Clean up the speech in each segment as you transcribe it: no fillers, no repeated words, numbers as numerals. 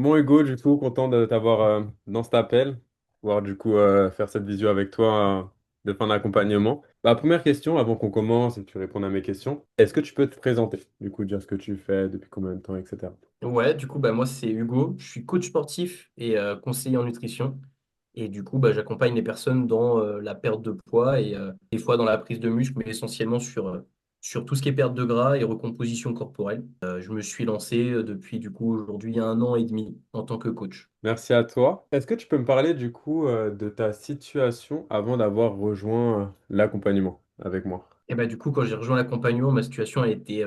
Bon Hugo, du coup, content de t'avoir dans cet appel, pouvoir du coup faire cette visio avec toi de fin d'accompagnement. Première question, avant qu'on commence et que tu répondes à mes questions, est-ce que tu peux te présenter, du coup, dire ce que tu fais, depuis combien de temps, etc. Ouais, du coup, moi, c'est Hugo. Je suis coach sportif et conseiller en nutrition. Et du coup, j'accompagne les personnes dans la perte de poids et des fois dans la prise de muscle, mais essentiellement sur tout ce qui est perte de gras et recomposition corporelle. Je me suis lancé depuis, du coup, aujourd'hui 1 an et demi en tant que coach. Merci à toi. Est-ce que tu peux me parler du coup de ta situation avant d'avoir rejoint l'accompagnement avec moi? Et du coup, quand j'ai rejoint l'accompagnement, ma situation a été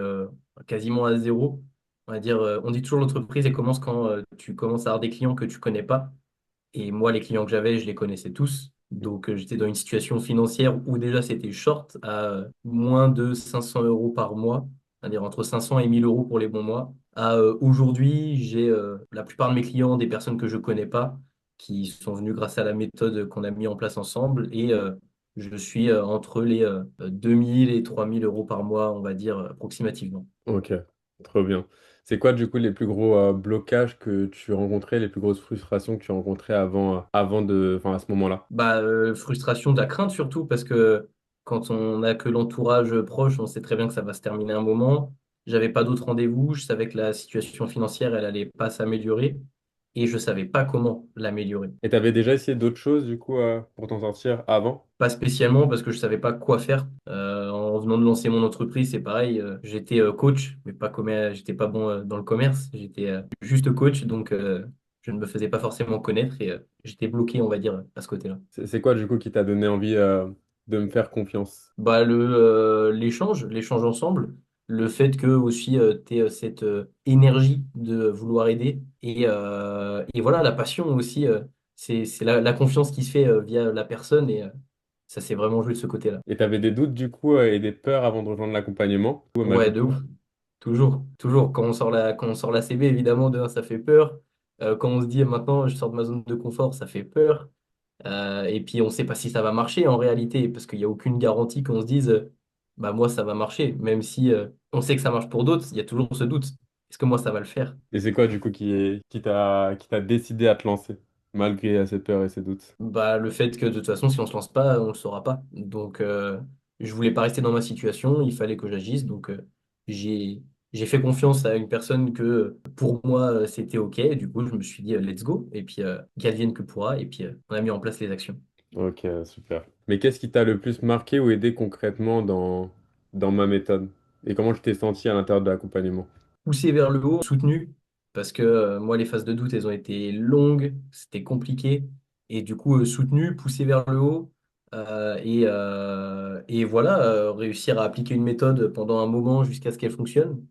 quasiment à zéro. On va dire, on dit toujours l'entreprise, elle commence quand tu commences à avoir des clients que tu connais pas. Et moi, les clients que j'avais, je les connaissais tous. Donc, j'étais dans une situation financière où déjà c'était short à moins de 500 euros par mois, c'est-à-dire entre 500 et 1000 euros pour les bons mois. À aujourd'hui, j'ai la plupart de mes clients, des personnes que je connais pas, qui sont venus grâce à la méthode qu'on a mis en place ensemble. Et je suis entre les 2000 et 3000 euros par mois, on va dire approximativement. Ok, trop bien. C'est quoi du coup les plus gros blocages que tu rencontrais, les plus grosses frustrations que tu rencontrais enfin à ce moment-là? Frustration, de la crainte surtout, parce que quand on n'a que l'entourage proche, on sait très bien que ça va se terminer un moment. J'avais pas d'autres rendez-vous, je savais que la situation financière, elle allait pas s'améliorer et je savais pas comment l'améliorer. Et t'avais déjà essayé d'autres choses du coup pour t'en sortir avant? Pas spécialement parce que je savais pas quoi faire. En venant de lancer mon entreprise, c'est pareil, j'étais coach, mais pas comme j'étais pas bon dans le commerce, j'étais juste coach, donc je ne me faisais pas forcément connaître et j'étais bloqué, on va dire, à ce côté-là. C'est quoi du coup qui t'a donné envie de me faire confiance? L'échange ensemble, le fait que aussi tu aies cette énergie de vouloir aider et voilà, la passion aussi, c'est la confiance qui se fait via la personne et ça s'est vraiment joué de ce côté-là. Et t'avais des doutes du coup et des peurs avant de rejoindre l'accompagnement? Ouais, Malgré de tout. ouf. Toujours, toujours. Quand on sort la CB, évidemment, de un, ça fait peur. Quand on se dit maintenant, je sors de ma zone de confort, ça fait peur. Et puis, on ne sait pas si ça va marcher en réalité, parce qu'il n'y a aucune garantie qu'on se dise, moi, ça va marcher. Même si on sait que ça marche pour d'autres, il y a toujours ce doute. Est-ce que moi, ça va le faire? Et c'est quoi du coup qui t'a décidé à te lancer, malgré cette peur et ces doutes? Le fait que de toute façon, si on se lance pas, on le saura pas. Donc, je voulais pas rester dans ma situation, il fallait que j'agisse. Donc, j'ai, j'ai fait confiance à une personne que pour moi, c'était OK. Et du coup, je me suis dit, let's go. Et puis, qu'advienne que pourra. Et puis, on a mis en place les actions. Ok, super. Mais qu'est-ce qui t'a le plus marqué ou aidé concrètement dans ma méthode? Et comment tu t'es senti à l'intérieur de l'accompagnement? Poussé vers le haut, soutenu, parce que moi, les phases de doute, elles ont été longues, c'était compliqué. Et du coup, soutenu, poussé vers le haut. Et voilà, réussir à appliquer une méthode pendant un moment jusqu'à ce qu'elle fonctionne.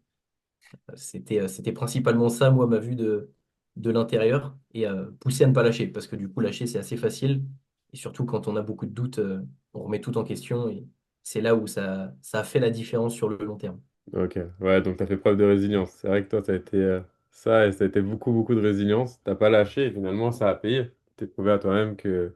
C'était principalement ça, moi, ma vue de l'intérieur. Et pousser à ne pas lâcher, parce que du coup, lâcher, c'est assez facile. Et surtout, quand on a beaucoup de doutes, on remet tout en question. Et c'est là où ça a fait la différence sur le long terme. Ok, ouais, donc t'as fait preuve de résilience. C'est vrai que toi, ça a été ça, et ça a été beaucoup, beaucoup de résilience. T'as pas lâché et finalement, ça a payé. T'es prouvé à toi-même que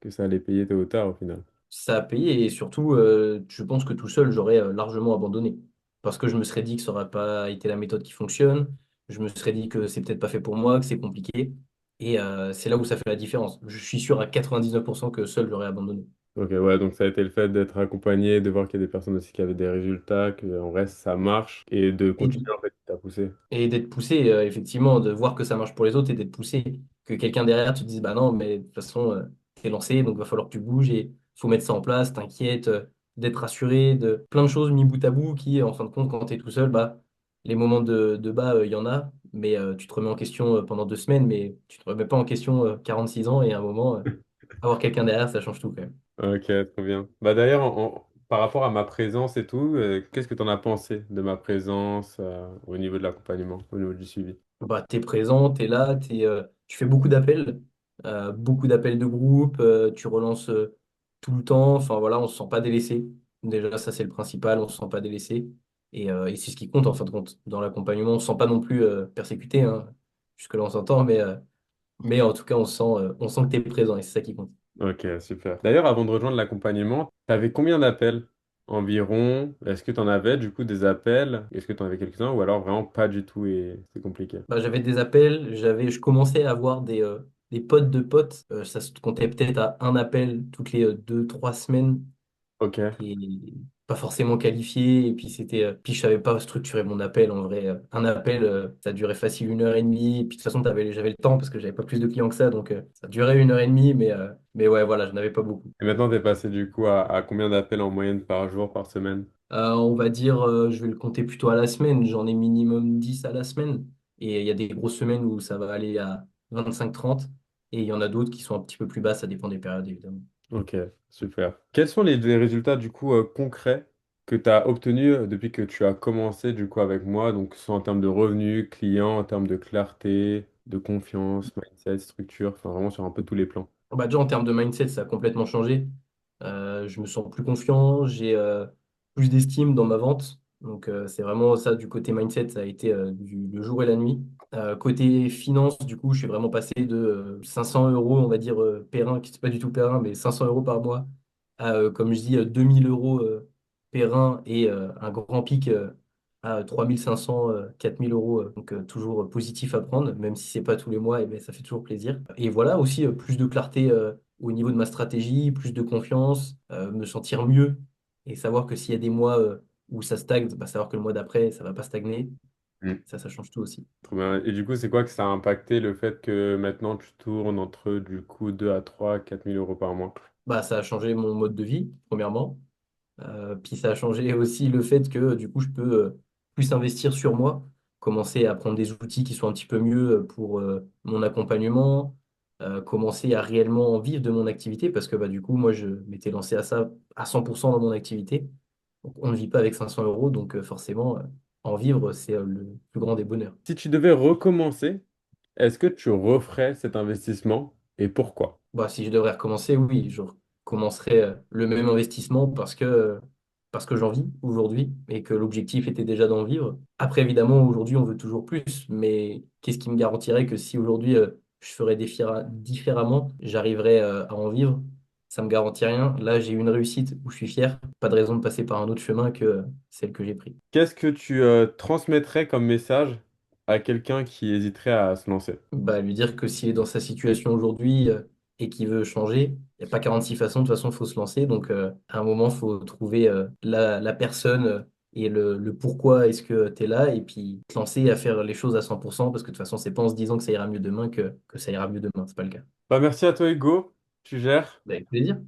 ça allait payer tôt ou tard au final. Ça a payé et surtout, je pense que tout seul, j'aurais largement abandonné. Parce que je me serais dit que ça n'aurait pas été la méthode qui fonctionne. Je me serais dit que c'est peut-être pas fait pour moi, que c'est compliqué. Et c'est là où ça fait la différence. Je suis sûr à 99% que seul, j'aurais abandonné. Ok, ouais, donc ça a été le fait d'être accompagné, de voir qu'il y a des personnes aussi qui avaient des résultats, qu'en reste ça marche, et de Et, continuer en fait, qui t'a poussé. et d'être poussé, effectivement, de voir que ça marche pour les autres et d'être poussé. Que quelqu'un derrière te dise, bah non, mais de toute façon, t'es lancé, donc va falloir que tu bouges et faut mettre ça en place, t'inquiète, d'être rassuré, de plein de choses mis bout à bout qui, en fin de compte, quand t'es tout seul, les moments de bas, il y en a, mais tu te remets en question pendant 2 semaines, mais tu te remets pas en question 46 ans et à un moment, avoir quelqu'un derrière, ça change tout quand même. Ok, trop bien. Bah d'ailleurs, par rapport à ma présence et tout, qu'est-ce que tu en as pensé de ma présence au niveau de l'accompagnement, au niveau du suivi? T'es présent, t'es là, tu fais beaucoup d'appels de groupe, tu relances tout le temps. Enfin voilà, on se sent pas délaissé. Déjà, ça c'est le principal, on se sent pas délaissé. Et c'est ce qui compte en fin de compte. Dans l'accompagnement, on se sent pas non plus persécuté, hein. Jusque-là, on s'entend, mais en tout cas, on sent que tu es présent et c'est ça qui compte. Ok, super. D'ailleurs, avant de rejoindre l'accompagnement, tu avais combien d'appels environ, est-ce que tu en avais du coup des appels? Est-ce que tu en avais quelques-uns ou alors vraiment pas du tout et c'est compliqué? Bah, j'avais des appels, je commençais à avoir des potes de potes. Ça se comptait peut-être à un appel toutes les 2, 3 semaines Ok. et pas forcément qualifié. Et puis puis je savais pas structurer mon appel en vrai. Un appel, ça durait facile 1 heure et demie. Et puis de toute façon, j'avais le temps parce que j'avais pas plus de clients que ça, donc ça durait 1 heure et demie. Mais ouais, voilà, je n'avais pas beaucoup. Et maintenant, tu es passé du coup à combien d'appels en moyenne par jour, par semaine? On va dire, je vais le compter plutôt à la semaine. J'en ai minimum 10 à la semaine. Et il y a des grosses semaines où ça va aller à 25, 30. Et il y en a d'autres qui sont un petit peu plus bas, ça dépend des périodes, évidemment. Ok, super. Quels sont les résultats du coup concrets que tu as obtenus depuis que tu as commencé du coup avec moi, donc soit en termes de revenus, clients, en termes de clarté, de confiance, mindset, structure, enfin vraiment sur un peu tous les plans. Bah, déjà, en termes de mindset, ça a complètement changé. Je me sens plus confiant, j'ai plus d'estime dans ma vente. Donc, c'est vraiment ça du côté mindset, ça a été le jour et la nuit. Côté finance, du coup, je suis vraiment passé de 500 euros, on va dire, périn, qui c'est pas du tout périn, mais 500 euros par mois, à, comme je dis, 2000 euros périn et un grand pic à 3500, 4000 euros. Donc, toujours positif à prendre, même si c'est pas tous les mois, et ben, ça fait toujours plaisir. Et voilà, aussi plus de clarté au niveau de ma stratégie, plus de confiance, me sentir mieux et savoir que s'il y a des mois où ça stagne, bah, savoir que le mois d'après, ça va pas stagner. Mm. Ça change tout aussi. Trop bien. Et du coup, c'est quoi que ça a impacté le fait que maintenant tu tournes entre du coup 2 à 3 4 000 euros par mois? Bah, ça a changé mon mode de vie, premièrement. Puis ça a changé aussi le fait que du coup, je peux plus investir sur moi, commencer à prendre des outils qui sont un petit peu mieux pour mon accompagnement, commencer à réellement en vivre de mon activité, parce que bah, du coup, moi, je m'étais lancé à ça à 100% dans mon activité. Donc, on ne vit pas avec 500 euros, donc forcément, en vivre, c'est le plus grand des bonheurs. Si tu devais recommencer, est-ce que tu referais cet investissement et pourquoi? Bah, si je devrais recommencer, oui, je recommencerais le même investissement parce que j'en vis aujourd'hui et que l'objectif était déjà d'en vivre. Après, évidemment, aujourd'hui, on veut toujours plus, mais qu'est-ce qui me garantirait que si aujourd'hui je ferais différemment, j'arriverais à en vivre? Ça me garantit rien. Là, j'ai eu une réussite où je suis fier. Pas de raison de passer par un autre chemin que celle que j'ai prise. Qu'est-ce que tu transmettrais comme message à quelqu'un qui hésiterait à se lancer? Bah, lui dire que s'il est dans sa situation aujourd'hui et qu'il veut changer, il n'y a pas 46 façons, de toute façon, il faut se lancer. Donc, à un moment, il faut trouver la personne et le pourquoi est-ce que tu es là et puis te lancer à faire les choses à 100% parce que de toute façon, c'est pas en se disant que ça ira mieux demain que ça ira mieux demain. C'est pas le cas. Bah, merci à toi, Hugo. Tu gères. Bah, avec plaisir.